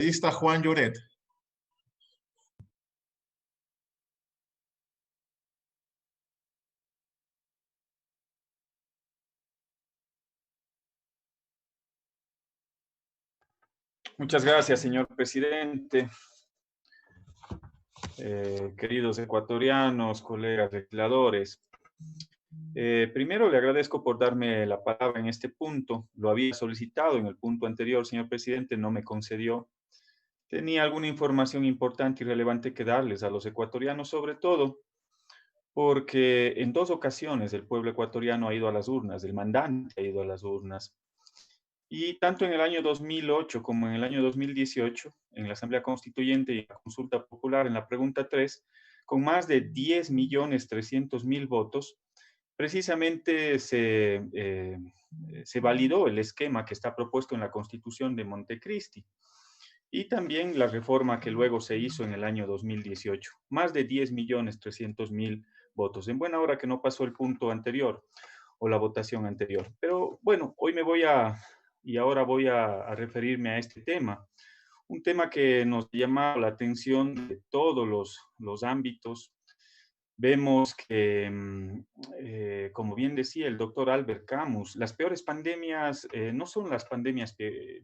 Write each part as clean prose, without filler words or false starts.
Periodista Juan Lloret. Muchas gracias, señor presidente. Queridos ecuatorianos, colegas legisladores. Primero le agradezco por darme la palabra en este punto. Lo había solicitado en el punto anterior, señor presidente, no me concedió. Tenía alguna información importante y relevante que darles a los ecuatorianos, sobre todo porque en dos ocasiones el pueblo ecuatoriano ha ido a las urnas, el mandante ha ido a las urnas. Y tanto en el año 2008 como en el año 2018, en la Asamblea Constituyente y en la consulta popular, en la pregunta 3, con más de 10.300.000 votos, precisamente se validó el esquema que está propuesto en la Constitución de Montecristi y también la reforma que luego se hizo en el año 2018. Más de 10.300.000 votos. En buena hora que no pasó el punto anterior o la votación anterior. Pero bueno, hoy ahora voy a referirme a este tema. Un tema que nos llama la atención de todos los ámbitos. Vemos que, como bien decía el doctor Albert Camus, las peores pandemias no son las pandemias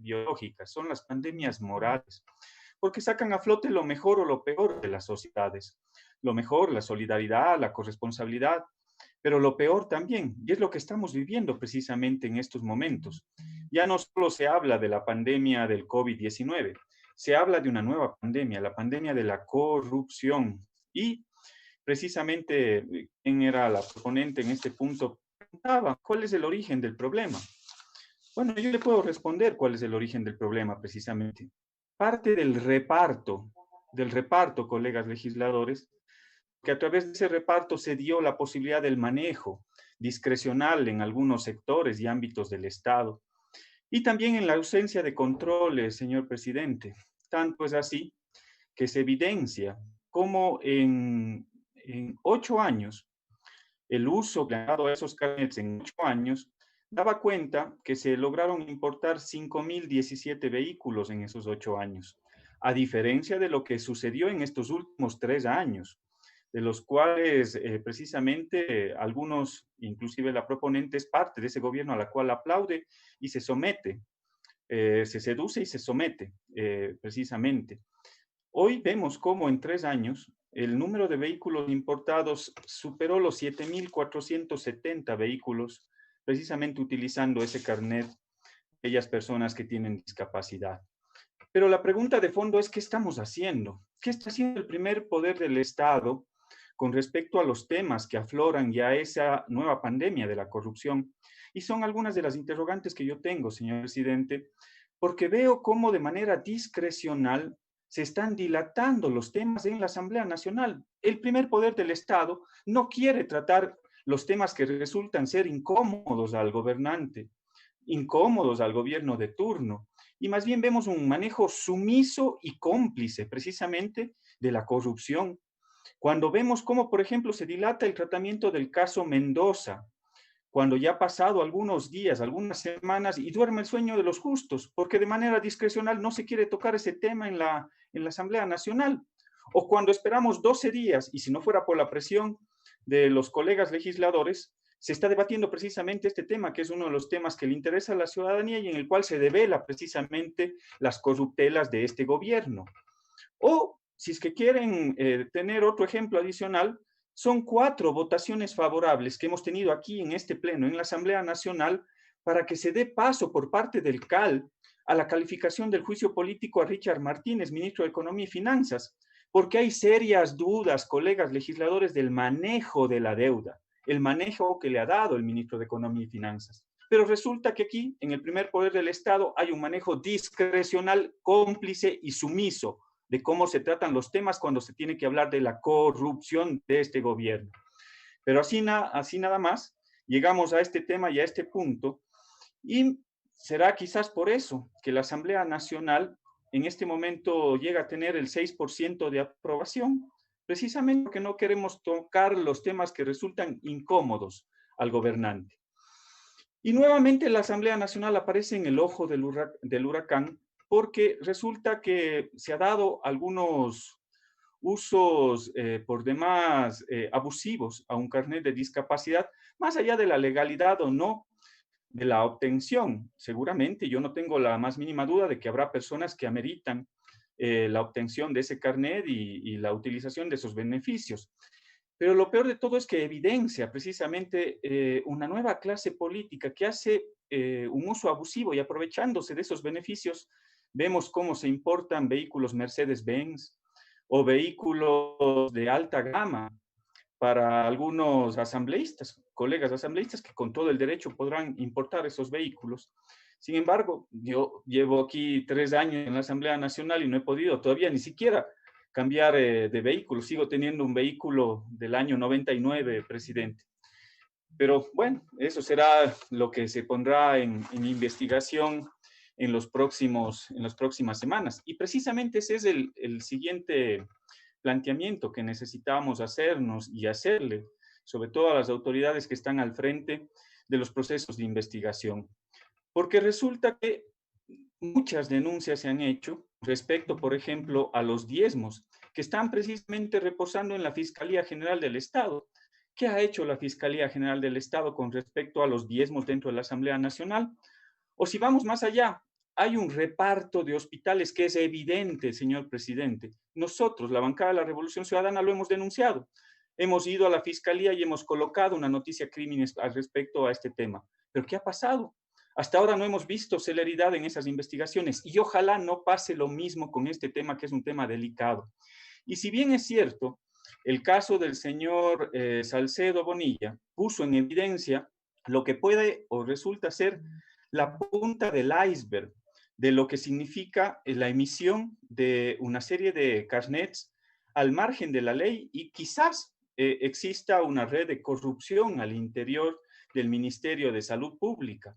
biológicas, son las pandemias morales, porque sacan a flote lo mejor o lo peor de las sociedades. Lo mejor, la solidaridad, la corresponsabilidad, pero lo peor también, y es lo que estamos viviendo precisamente en estos momentos. Ya no solo se habla de la pandemia del COVID-19, se habla de una nueva pandemia, la pandemia de la corrupción. Y precisamente, ¿quién era la proponente en este punto? Preguntaba, ¿cuál es el origen del problema? Bueno, yo le puedo responder cuál es el origen del problema precisamente. Parte del reparto, colegas legisladores, que a través de ese reparto se dio la posibilidad del manejo discrecional en algunos sectores y ámbitos del Estado. Y también en la ausencia de controles, señor presidente. Tanto es así que se evidencia cómo en 8 años, el uso que han dado a esos carnets en 8 años, daba cuenta que se lograron importar 5.017 vehículos en esos 8 años, a diferencia de lo que sucedió en estos últimos 3 años, de los cuales precisamente algunos, inclusive la proponente, es parte de ese gobierno a la cual aplaude y se somete, se seduce y se somete precisamente. Hoy vemos cómo en 3 años el número de vehículos importados superó los 7.470 vehículos, precisamente utilizando ese carnet de aquellas personas que tienen discapacidad. Pero la pregunta de fondo es, ¿qué estamos haciendo? ¿Qué está haciendo el primer poder del Estado con respecto a los temas que afloran ya esa nueva pandemia de la corrupción? Y son algunas de las interrogantes que yo tengo, señor presidente, porque veo cómo de manera discrecional se están dilatando los temas en la Asamblea Nacional. El primer poder del Estado no quiere tratar los temas que resultan ser incómodos al gobernante, incómodos al gobierno de turno, y más bien vemos un manejo sumiso y cómplice precisamente de la corrupción. Cuando vemos cómo, por ejemplo, se dilata el tratamiento del caso Mendoza, cuando ya ha pasado algunos días, algunas semanas, y duerme el sueño de los justos, porque de manera discrecional no se quiere tocar ese tema en la Asamblea Nacional. O cuando esperamos 12 días, y si no fuera por la presión de los colegas legisladores, se está debatiendo precisamente este tema, que es uno de los temas que le interesa a la ciudadanía y en el cual se devela precisamente las corruptelas de este gobierno. O, si es que quieren tener otro ejemplo adicional, son 4 votaciones favorables que hemos tenido aquí en este pleno, en la Asamblea Nacional, para que se dé paso por parte del CAL a la calificación del juicio político a Richard Martínez, ministro de Economía y Finanzas, porque hay serias dudas, colegas legisladores, del manejo de la deuda, el manejo que le ha dado el ministro de Economía y Finanzas. Pero resulta que aquí, en el primer poder del Estado, hay un manejo discrecional, cómplice y sumiso de cómo se tratan los temas cuando se tiene que hablar de la corrupción de este gobierno. Pero así nada más, llegamos a este tema y a este punto, y será quizás por eso que la Asamblea Nacional en este momento llega a tener el 6% de aprobación, precisamente porque no queremos tocar los temas que resultan incómodos al gobernante. Y nuevamente la Asamblea Nacional aparece en el ojo del huracán, porque resulta que se ha dado algunos usos por demás abusivos a un carnet de discapacidad, más allá de la legalidad o no de la obtención. Seguramente yo no tengo la más mínima duda de que habrá personas que ameritan la obtención de ese carnet y la utilización de esos beneficios. Pero lo peor de todo es que evidencia precisamente una nueva clase política que hace un uso abusivo y aprovechándose de esos beneficios, vemos cómo se importan vehículos Mercedes-Benz o vehículos de alta gama para algunos asambleístas, colegas asambleístas que con todo el derecho podrán importar esos vehículos. Sin embargo, yo llevo aquí 3 años en la Asamblea Nacional y no he podido todavía ni siquiera cambiar de vehículo. Sigo teniendo un vehículo del año 99, presidente. Pero bueno, eso será lo que se pondrá en investigación en las próximas semanas. Y precisamente ese es el siguiente planteamiento que necesitamos hacernos y hacerle, sobre todo a las autoridades que están al frente de los procesos de investigación. Porque resulta que muchas denuncias se han hecho respecto, por ejemplo, a los diezmos que están precisamente reposando en la Fiscalía General del Estado. ¿Qué ha hecho la Fiscalía General del Estado con respecto a los diezmos dentro de la Asamblea Nacional? O si vamos más allá, hay un reparto de hospitales que es evidente, señor presidente. Nosotros, la bancada de la Revolución Ciudadana, lo hemos denunciado. Hemos ido a la Fiscalía y hemos colocado una noticia crímenes al respecto a este tema. ¿Pero qué ha pasado? Hasta ahora no hemos visto celeridad en esas investigaciones y ojalá no pase lo mismo con este tema, que es un tema delicado. Y si bien es cierto, el caso del señor Salcedo Bonilla puso en evidencia lo que puede o resulta ser la punta del iceberg de lo que significa la emisión de una serie de carnets al margen de la ley y quizás exista una red de corrupción al interior del Ministerio de Salud Pública.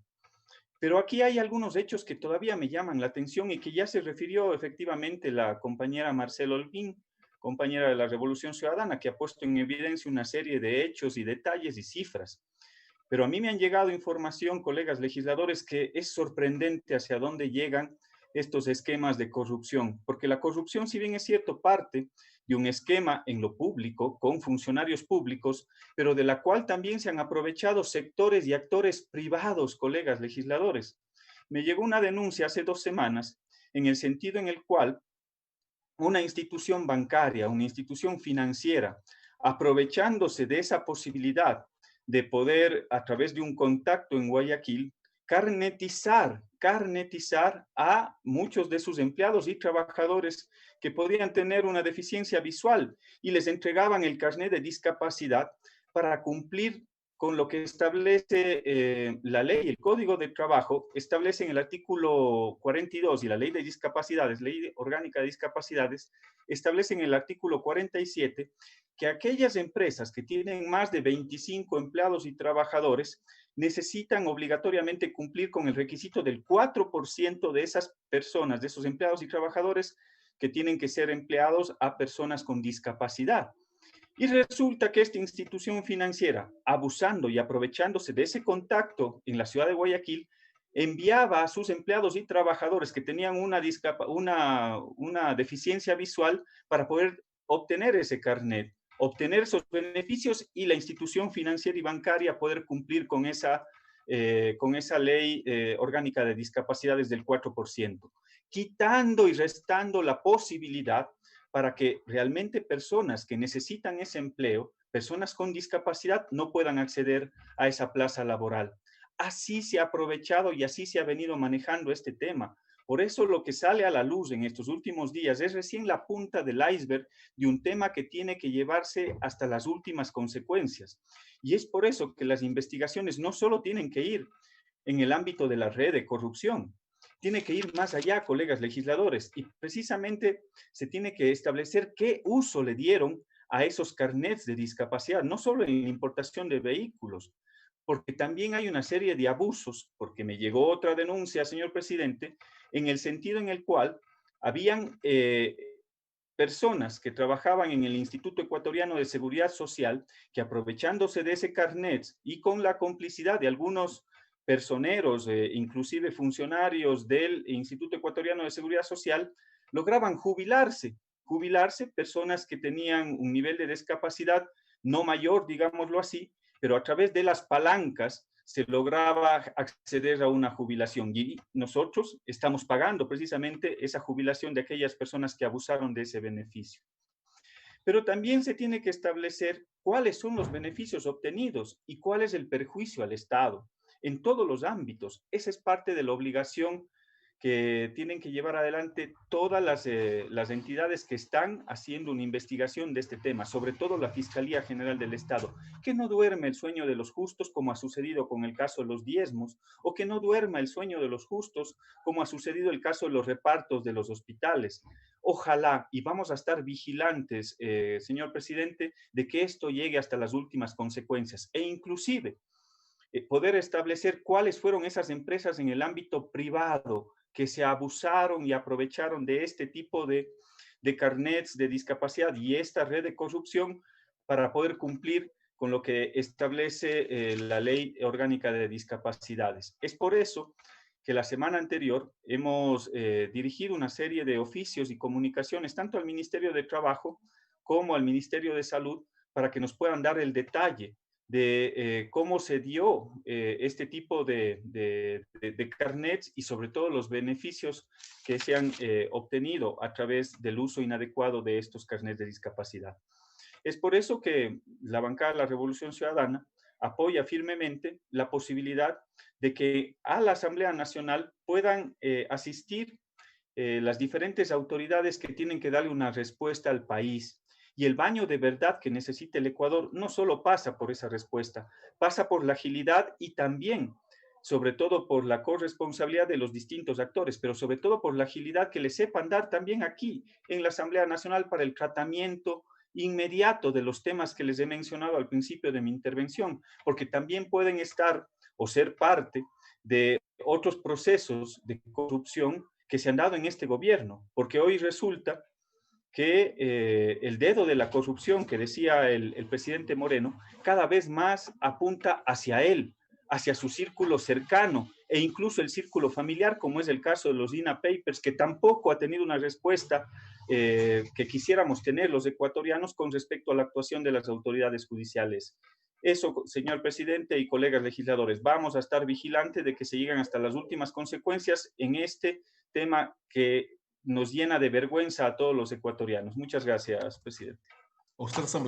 Pero aquí hay algunos hechos que todavía me llaman la atención y que ya se refirió efectivamente la compañera Marcela Holguín, compañera de la Revolución Ciudadana, que ha puesto en evidencia una serie de hechos y detalles y cifras. Pero a mí me han llegado información, colegas legisladores, que es sorprendente hacia dónde llegan estos esquemas de corrupción, porque la corrupción, si bien es cierto, parte de un esquema en lo público, con funcionarios públicos, pero de la cual también se han aprovechado sectores y actores privados, colegas legisladores. Me llegó una denuncia hace 2 semanas en el sentido en el cual una institución bancaria, una institución financiera, aprovechándose de esa posibilidad de poder, a través de un contacto en Guayaquil, carnetizar a muchos de sus empleados y trabajadores que podían tener una deficiencia visual y les entregaban el carnet de discapacidad para cumplir con lo que establece la ley, el Código de Trabajo, establece en el artículo 42 y la Ley de Discapacidades, Ley Orgánica de Discapacidades, establece en el artículo 47 que aquellas empresas que tienen más de 25 empleados y trabajadores necesitan obligatoriamente cumplir con el requisito del 4% de esas personas, de esos empleados y trabajadores que tienen que ser empleados a personas con discapacidad. Y resulta que esta institución financiera, abusando y aprovechándose de ese contacto en la ciudad de Guayaquil, enviaba a sus empleados y trabajadores que tenían una deficiencia visual para poder obtener ese carnet, obtener esos beneficios y la institución financiera y bancaria poder cumplir con esa ley orgánica de discapacidades del 4%, quitando y restando la posibilidad para que realmente personas que necesitan ese empleo, personas con discapacidad, no puedan acceder a esa plaza laboral. Así se ha aprovechado y así se ha venido manejando este tema. Por eso lo que sale a la luz en estos últimos días es recién la punta del iceberg de un tema que tiene que llevarse hasta las últimas consecuencias. Y es por eso que las investigaciones no solo tienen que ir en el ámbito de la red de corrupción, tiene que ir más allá, colegas legisladores, y precisamente se tiene que establecer qué uso le dieron a esos carnets de discapacidad, no solo en la importación de vehículos, porque también hay una serie de abusos, porque me llegó otra denuncia, señor presidente, en el sentido en el cual habían personas que trabajaban en el Instituto Ecuatoriano de Seguridad Social que aprovechándose de ese carnet y con la complicidad de algunos personeros, inclusive funcionarios del Instituto Ecuatoriano de Seguridad Social, lograban jubilarse personas que tenían un nivel de discapacidad no mayor, digámoslo así, pero a través de las palancas se lograba acceder a una jubilación. Y nosotros estamos pagando precisamente esa jubilación de aquellas personas que abusaron de ese beneficio. Pero también se tiene que establecer cuáles son los beneficios obtenidos y cuál es el perjuicio al Estado en todos los ámbitos. Esa es parte de la obligación que tienen que llevar adelante todas las entidades que están haciendo una investigación de este tema, sobre todo la Fiscalía General del Estado, que no duerme el sueño de los justos, como ha sucedido con el caso de los diezmos, o que no duerma el sueño de los justos, como ha sucedido el caso de los repartos de los hospitales. Ojalá, y vamos a estar vigilantes, señor presidente, de que esto llegue hasta las últimas consecuencias e inclusive poder establecer cuáles fueron esas empresas en el ámbito privado que se abusaron y aprovecharon de este tipo de carnets de discapacidad y esta red de corrupción para poder cumplir con lo que establece la Ley Orgánica de Discapacidades. Es por eso que la semana anterior hemos dirigido una serie de oficios y comunicaciones tanto al Ministerio de Trabajo como al Ministerio de Salud para que nos puedan dar el detalle de cómo se dio este tipo de carnets y sobre todo los beneficios que se han obtenido a través del uso inadecuado de estos carnets de discapacidad. Es por eso que la bancada de la Revolución Ciudadana apoya firmemente la posibilidad de que a la Asamblea Nacional puedan asistir las diferentes autoridades que tienen que darle una respuesta al país. Y el baño de verdad que necesita el Ecuador no solo pasa por esa respuesta, pasa por la agilidad y también, sobre todo por la corresponsabilidad de los distintos actores, pero sobre todo por la agilidad que le sepan dar también aquí en la Asamblea Nacional para el tratamiento inmediato de los temas que les he mencionado al principio de mi intervención, porque también pueden estar o ser parte de otros procesos de corrupción que se han dado en este gobierno, porque hoy resulta que el dedo de la corrupción que decía el presidente Moreno cada vez más apunta hacia él, hacia su círculo cercano e incluso el círculo familiar, como es el caso de los DINA Papers, que tampoco ha tenido una respuesta que quisiéramos tener los ecuatorianos con respecto a la actuación de las autoridades judiciales. Eso, señor presidente y colegas legisladores, vamos a estar vigilantes de que se lleguen hasta las últimas consecuencias en este tema que nos llena de vergüenza a todos los ecuatorianos. Muchas gracias, presidente. Usted, asamblea.